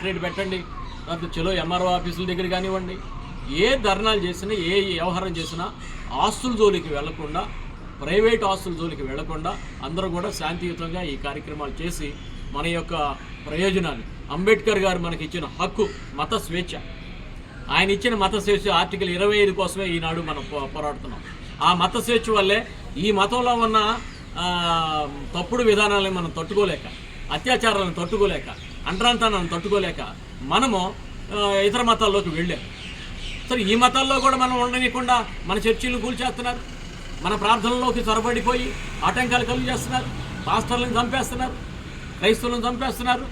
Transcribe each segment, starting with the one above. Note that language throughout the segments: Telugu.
కలెక్టరేట్ పెట్టండి, లేకపోతే చలో ఎంఆర్ఓ ఆఫీసుల దగ్గర కానివ్వండి, ఏ ధర్నాలు చేసినా ఏ వ్యవహారం చేసినా ఆస్తుల జోలికి వెళ్లకుండా, ప్రైవేట్ ఆస్తుల జోలికి వెళ్లకుండా అందరూ కూడా శాంతియుతంగా ఈ కార్యక్రమాలు చేసి మన యొక్క ప్రయోజనాన్ని, అంబేద్కర్ గారు మనకి ఇచ్చిన హక్కు మత స్వేచ్ఛ, ఆయన ఇచ్చిన మత స్వేచ్ఛ ఆర్టికల్ 25 కోసమే ఈనాడు మనం పోరాడుతున్నాం. ఆ మత స్వేచ్ఛ వల్లే ఈ మతంలో ఉన్న తప్పుడు విధానాలను మనం తట్టుకోలేక, అత్యాచారాలను తట్టుకోలేక, అంటరాంతనాలను తట్టుకోలేక మనము ఇతర మతాల్లోకి వెళ్ళాము. సరే, ఈ మతాల్లో కూడా మనం ఉండనీయకుండా మన చర్చిలను కూల్చేస్తున్నారు, మన ప్రార్థనలోకి చొరబడిపోయి ఆటంకాలు కలుగు చేస్తున్నారు, పాస్టర్లను చంపేస్తున్నారు, క్రైస్తవులను చంపేస్తున్నారు.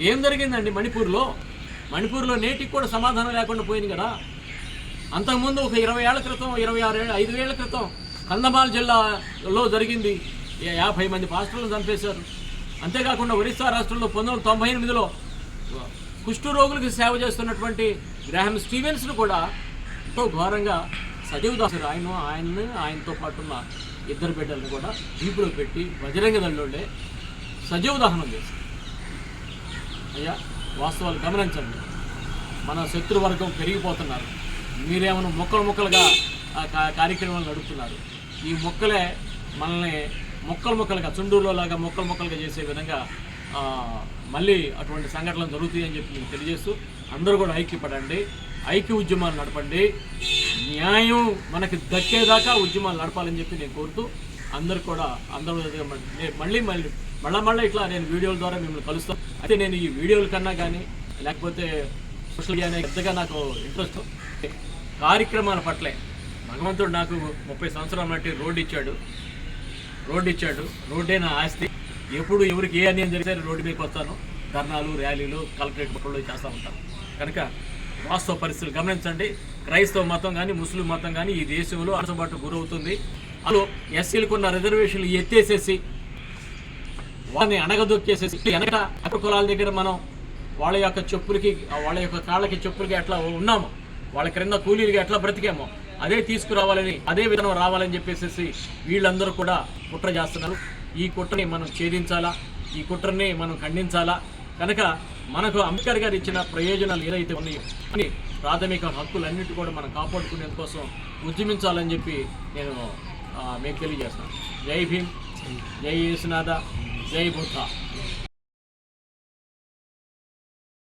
ఏం జరిగిందండి మణిపూర్లో నేటికి కూడా సమాధానం లేకుండా పోయింది కదా. అంతకుముందు ఒక 20 ఏళ్ల క్రితం, 5 ఏళ్ల క్రితం కంధమాల్ జిల్లాలో జరిగింది. 50 మంది పాస్టర్లను చంపేశారు. అంతేకాకుండా ఒరిస్సా రాష్ట్రంలో 1998లో కుష్టు రోగులకు సేవ చేస్తున్నటువంటి గ్రాహం స్టీవెన్స్ను కూడా ఎంతో ఘోరంగా సజీవ్ దాసు ఆయనతో పాటు ఉన్న 2 బిడ్డలను కూడా జీపులో పెట్టి బజరంగ దళోళ్ళే సజీవ దహనం చేశారు. అయ్యా, వాస్తవాలు గమనించండి. మన శత్రువర్గం పెరిగిపోతున్నారు. మీరేమైనా ముక్కలుగా కార్యక్రమాలు నడుపుతున్నారు. ఈ మొక్కలే మనల్ని ముక్కలుగా చుండూరులో లాగా ముక్కలుగా చేసే విధంగా మళ్ళీ అటువంటి సంఘటనలు జరుగుతాయని చెప్పి నేను తెలియజేస్తూ, అందరూ కూడా ఐక్యపడండి, ఐక్య ఉద్యమాలు నడపండి, న్యాయం మనకి దక్కేదాకా ఉద్యమాలు నడపాలని చెప్పి నేను కోరుతూ, అందరూ మళ్ళీ ఇట్లా నేను వీడియోల ద్వారా మిమ్మల్ని కలుస్తాను. అయితే నేను ఈ వీడియోల కన్నా కానీ లేకపోతే సోషల్ మీడియా అనే పెద్దగా నాకు ఇంట్రెస్ట్ కార్యక్రమాల పట్లే. భగవంతుడు నాకు 30 సంవత్సరాల మట్టి రోడ్డు ఇచ్చాడు. రోడ్డే నా ఆస్తి. ఎప్పుడు ఎవరికి ఏ అన్యాయం జరిగితే రోడ్డు మీదకి వస్తాను, ధర్నాలు, ర్యాలీలు, కలెక్టరేట్ పట్టులో చేస్తూ ఉంటాను. కనుక వాస్తవ పరిస్థితులు గమనించండి. క్రైస్తవ మతం కానీ ముస్లిం మతం కానీ ఈ దేశంలో అణచబాటు గురవుతుంది. అలా ఎస్సీలకు ఉన్న రిజర్వేషన్లు ఎత్తేసేసి వాళ్ళని అణగదొక్కేసేసి అగ్ర కులాల దగ్గర మనం వాళ్ళ యొక్క చెప్పులకి, వాళ్ళ యొక్క కాళ్ళకి చెప్పులకి ఎట్లా ఉన్నామో, వాళ్ళ క్రింద కూలీలకి ఎట్లా బ్రతికామో అదే తీసుకురావాలని, అదే విధానం రావాలని చెప్పేసి వీళ్ళందరూ కూడా కుట్ర చేస్తున్నారు. ఈ కుట్రని మనం ఛేదించాలా, ఈ కుట్రని మనం ఖండించాలా. కనుక మనకు అంబేద్కర్ గారు ఇచ్చిన ప్రయోజనాలు ఏదైతే ఉన్నాయో అని ప్రాథమిక హక్కులన్నిటి కూడా మనం కాపాడుకునేందుకోసం ఉద్యమించాలని చెప్పి నేను మీకు తెలియజేస్తున్నాను. జై భీమ్, జై యేసునాథ, జై బుద్ధ.